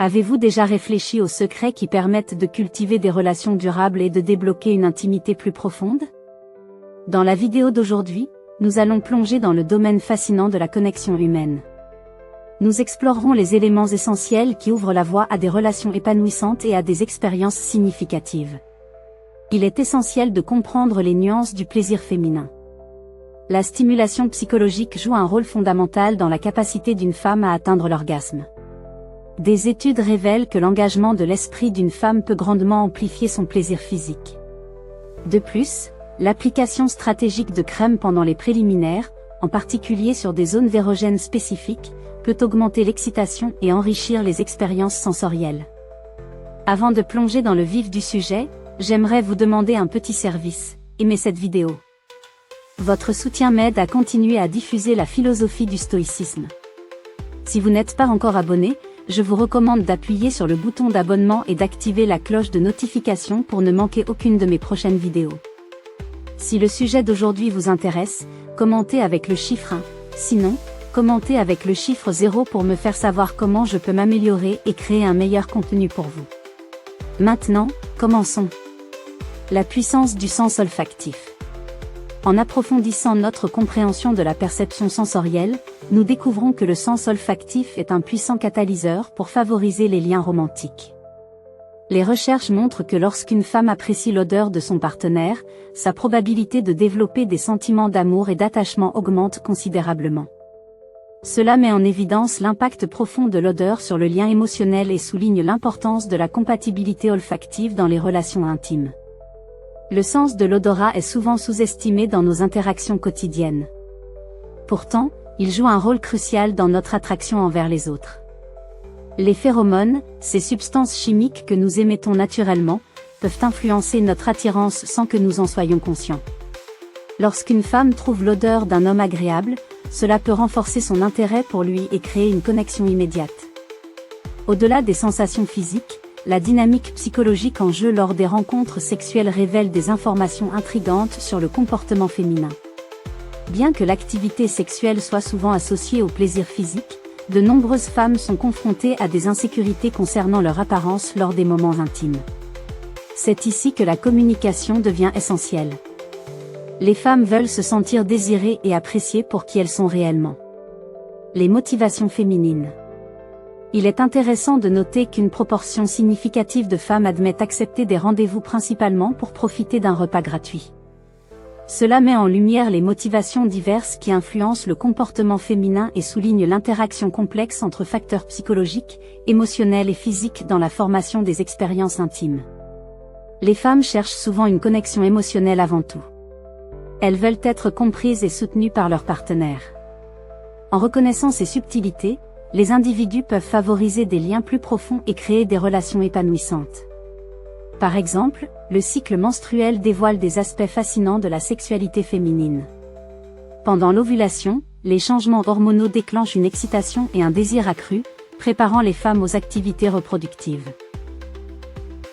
Avez-vous déjà réfléchi aux secrets qui permettent de cultiver des relations durables et de débloquer une intimité plus profonde? Dans la vidéo d'aujourd'hui, nous allons plonger dans le domaine fascinant de la connexion humaine. Nous explorerons les éléments essentiels qui ouvrent la voie à des relations épanouissantes et à des expériences significatives. Il est essentiel de comprendre les nuances du plaisir féminin. La stimulation psychologique joue un rôle fondamental dans la capacité d'une femme à atteindre l'orgasme. Des études révèlent que l'engagement de l'esprit d'une femme peut grandement amplifier son plaisir physique. De plus, l'application stratégique de crème pendant les préliminaires, en particulier sur des zones érogènes spécifiques, peut augmenter l'excitation et enrichir les expériences sensorielles. Avant de plonger dans le vif du sujet, j'aimerais vous demander un petit service: aimez cette vidéo. Votre soutien m'aide à continuer à diffuser la philosophie du stoïcisme. Si vous n'êtes pas encore abonné, je vous recommande d'appuyer sur le bouton d'abonnement et d'activer la cloche de notification pour ne manquer aucune de mes prochaines vidéos. Si le sujet d'aujourd'hui vous intéresse, commentez avec le chiffre 1, sinon, commentez avec le chiffre 0 pour me faire savoir comment je peux m'améliorer et créer un meilleur contenu pour vous. Maintenant, commençons. La puissance du sens olfactif. En approfondissant notre compréhension de la perception sensorielle, nous découvrons que le sens olfactif est un puissant catalyseur pour favoriser les liens romantiques. Les recherches montrent que lorsqu'une femme apprécie l'odeur de son partenaire, sa probabilité de développer des sentiments d'amour et d'attachement augmente considérablement. Cela met en évidence l'impact profond de l'odeur sur le lien émotionnel et souligne l'importance de la compatibilité olfactive dans les relations intimes. Le sens de l'odorat est souvent sous-estimé dans nos interactions quotidiennes. Pourtant, il joue un rôle crucial dans notre attraction envers les autres. Les phéromones, ces substances chimiques que nous émettons naturellement, peuvent influencer notre attirance sans que nous en soyons conscients. Lorsqu'une femme trouve l'odeur d'un homme agréable, cela peut renforcer son intérêt pour lui et créer une connexion immédiate. Au-delà des sensations physiques, la dynamique psychologique en jeu lors des rencontres sexuelles révèle des informations intrigantes sur le comportement féminin. Bien que l'activité sexuelle soit souvent associée au plaisir physique, de nombreuses femmes sont confrontées à des insécurités concernant leur apparence lors des moments intimes. C'est ici que la communication devient essentielle. Les femmes veulent se sentir désirées et appréciées pour qui elles sont réellement. Les motivations féminines. Il est intéressant de noter qu'une proportion significative de femmes admettent accepter des rendez-vous principalement pour profiter d'un repas gratuit. Cela met en lumière les motivations diverses qui influencent le comportement féminin et souligne l'interaction complexe entre facteurs psychologiques, émotionnels et physiques dans la formation des expériences intimes. Les femmes cherchent souvent une connexion émotionnelle avant tout. Elles veulent être comprises et soutenues par leur partenaire. En reconnaissant ces subtilités, les individus peuvent favoriser des liens plus profonds et créer des relations épanouissantes. Par exemple, le cycle menstruel dévoile des aspects fascinants de la sexualité féminine. Pendant l'ovulation, les changements hormonaux déclenchent une excitation et un désir accru, préparant les femmes aux activités reproductives.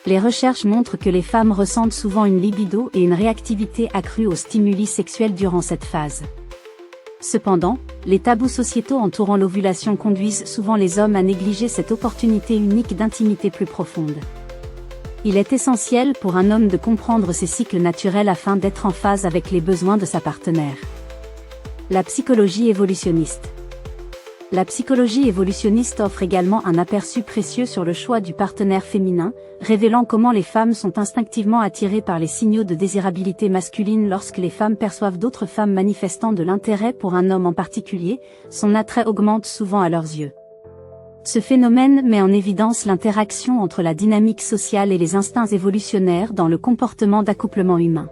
Les recherches montrent que les femmes ressentent souvent une libido et une réactivité accrue aux stimuli sexuels durant cette phase. Cependant, les tabous sociétaux entourant l'ovulation conduisent souvent les hommes à négliger cette opportunité unique d'intimité plus profonde. Il est essentiel pour un homme de comprendre ces cycles naturels afin d'être en phase avec les besoins de sa partenaire. La psychologie évolutionniste. La psychologie évolutionniste offre également un aperçu précieux sur le choix du partenaire féminin, révélant comment les femmes sont instinctivement attirées par les signaux de désirabilité masculine. Lorsque les femmes perçoivent d'autres femmes manifestant de l'intérêt pour un homme en particulier, son attrait augmente souvent à leurs yeux. Ce phénomène met en évidence l'interaction entre la dynamique sociale et les instincts évolutionnaires dans le comportement d'accouplement humain.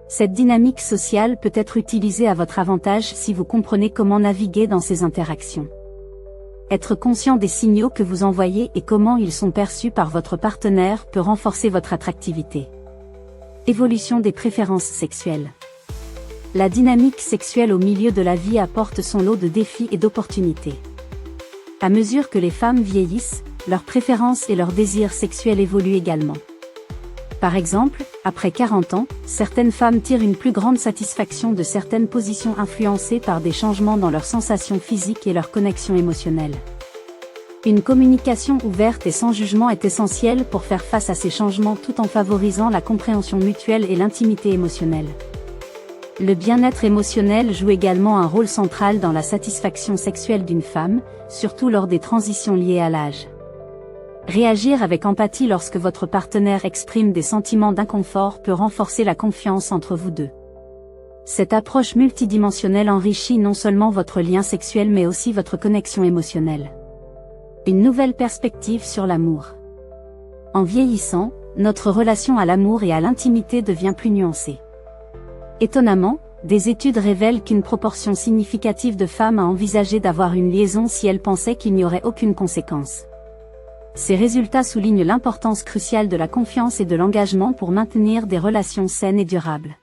Cette dynamique sociale peut être utilisée à votre avantage si vous comprenez comment naviguer dans ces interactions. Être conscient des signaux que vous envoyez et comment ils sont perçus par votre partenaire peut renforcer votre attractivité. Évolution des préférences sexuelles. La dynamique sexuelle au milieu de la vie apporte son lot de défis et d'opportunités. À mesure que les femmes vieillissent, leurs préférences et leurs désirs sexuels évoluent également. Par exemple, après 40 ans, certaines femmes tirent une plus grande satisfaction de certaines positions influencées par des changements dans leurs sensations physiques et leur connexion émotionnelle. Une communication ouverte et sans jugement est essentielle pour faire face à ces changements tout en favorisant la compréhension mutuelle et l'intimité émotionnelle. Le bien-être émotionnel joue également un rôle central dans la satisfaction sexuelle d'une femme, surtout lors des transitions liées à l'âge. Réagir avec empathie lorsque votre partenaire exprime des sentiments d'inconfort peut renforcer la confiance entre vous deux. Cette approche multidimensionnelle enrichit non seulement votre lien sexuel mais aussi votre connexion émotionnelle. Une nouvelle perspective sur l'amour. En vieillissant, notre relation à l'amour et à l'intimité devient plus nuancée. Étonnamment, des études révèlent qu'une proportion significative de femmes a envisagé d'avoir une liaison si elles pensaient qu'il n'y aurait aucune conséquence. Ces résultats soulignent l'importance cruciale de la confiance et de l'engagement pour maintenir des relations saines et durables.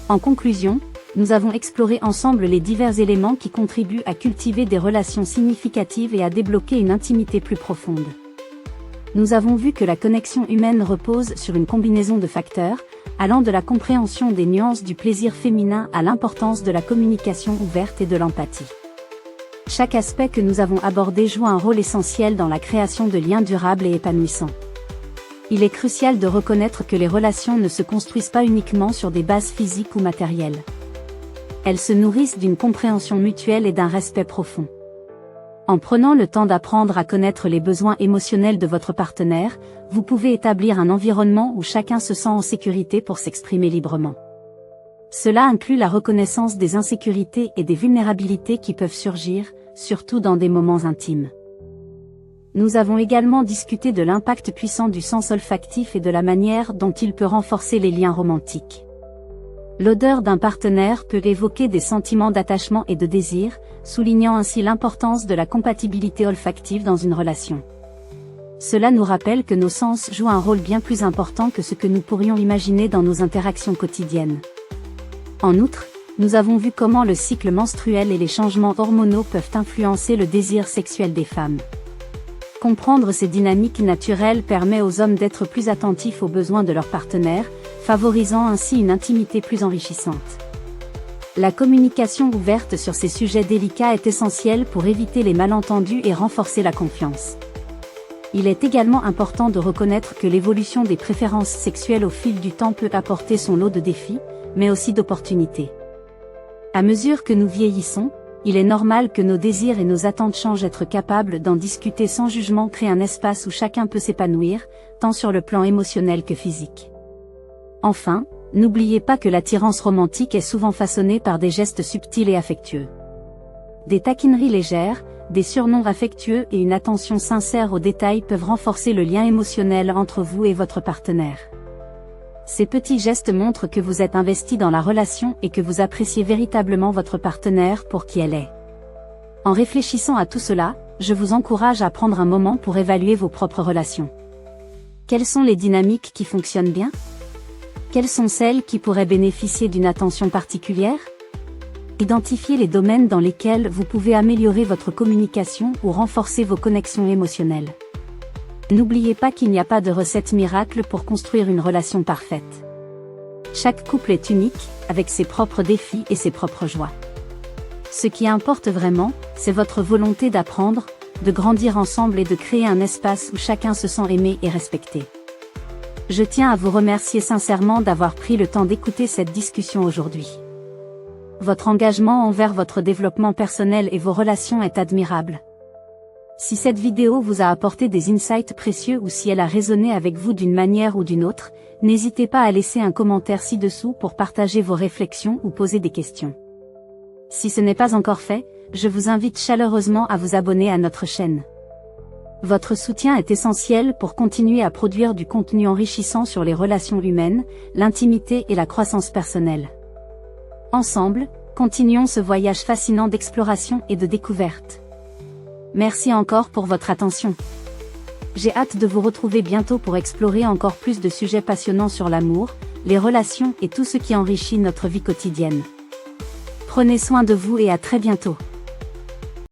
En conclusion, nous avons exploré ensemble les divers éléments qui contribuent à cultiver des relations significatives et à débloquer une intimité plus profonde. Nous avons vu que la connexion humaine repose sur une combinaison de facteurs, allant de la compréhension des nuances du plaisir féminin à l'importance de la communication ouverte et de l'empathie. Chaque aspect que nous avons abordé joue un rôle essentiel dans la création de liens durables et épanouissants. Il est crucial de reconnaître que les relations ne se construisent pas uniquement sur des bases physiques ou matérielles. Elles se nourrissent d'une compréhension mutuelle et d'un respect profond. En prenant le temps d'apprendre à connaître les besoins émotionnels de votre partenaire, vous pouvez établir un environnement où chacun se sent en sécurité pour s'exprimer librement. Cela inclut la reconnaissance des insécurités et des vulnérabilités qui peuvent surgir, surtout dans des moments intimes. Nous avons également discuté de l'impact puissant du sens olfactif et de la manière dont il peut renforcer les liens romantiques. L'odeur d'un partenaire peut évoquer des sentiments d'attachement et de désir, soulignant ainsi l'importance de la compatibilité olfactive dans une relation. Cela nous rappelle que nos sens jouent un rôle bien plus important que ce que nous pourrions imaginer dans nos interactions quotidiennes. En outre, nous avons vu comment le cycle menstruel et les changements hormonaux peuvent influencer le désir sexuel des femmes. Comprendre ces dynamiques naturelles permet aux hommes d'être plus attentifs aux besoins de leur partenaire, favorisant ainsi une intimité plus enrichissante. La communication ouverte sur ces sujets délicats est essentielle pour éviter les malentendus et renforcer la confiance. Il est également important de reconnaître que l'évolution des préférences sexuelles au fil du temps peut apporter son lot de défis, mais aussi d'opportunités. À mesure que nous vieillissons, il est normal que nos désirs et nos attentes changent. Être capable d'en discuter sans jugement crée un espace où chacun peut s'épanouir, tant sur le plan émotionnel que physique. Enfin, n'oubliez pas que l'attirance romantique est souvent façonnée par des gestes subtils et affectueux. Des taquineries légères, des surnoms affectueux et une attention sincère aux détails peuvent renforcer le lien émotionnel entre vous et votre partenaire. Ces petits gestes montrent que vous êtes investi dans la relation et que vous appréciez véritablement votre partenaire pour qui elle est. En réfléchissant à tout cela, je vous encourage à prendre un moment pour évaluer vos propres relations. Quelles sont les dynamiques qui fonctionnent bien ? Quelles sont celles qui pourraient bénéficier d'une attention particulière ? Identifiez les domaines dans lesquels vous pouvez améliorer votre communication ou renforcer vos connexions émotionnelles. N'oubliez pas qu'il n'y a pas de recette miracle pour construire une relation parfaite. Chaque couple est unique, avec ses propres défis et ses propres joies. Ce qui importe vraiment, c'est votre volonté d'apprendre, de grandir ensemble et de créer un espace où chacun se sent aimé et respecté. Je tiens à vous remercier sincèrement d'avoir pris le temps d'écouter cette discussion aujourd'hui. Votre engagement envers votre développement personnel et vos relations est admirable. Si cette vidéo vous a apporté des insights précieux ou si elle a résonné avec vous d'une manière ou d'une autre, n'hésitez pas à laisser un commentaire ci-dessous pour partager vos réflexions ou poser des questions. Si ce n'est pas encore fait, je vous invite chaleureusement à vous abonner à notre chaîne. Votre soutien est essentiel pour continuer à produire du contenu enrichissant sur les relations humaines, l'intimité et la croissance personnelle. Ensemble, continuons ce voyage fascinant d'exploration et de découverte. Merci encore pour votre attention. J'ai hâte de vous retrouver bientôt pour explorer encore plus de sujets passionnants sur l'amour, les relations et tout ce qui enrichit notre vie quotidienne. Prenez soin de vous et à très bientôt.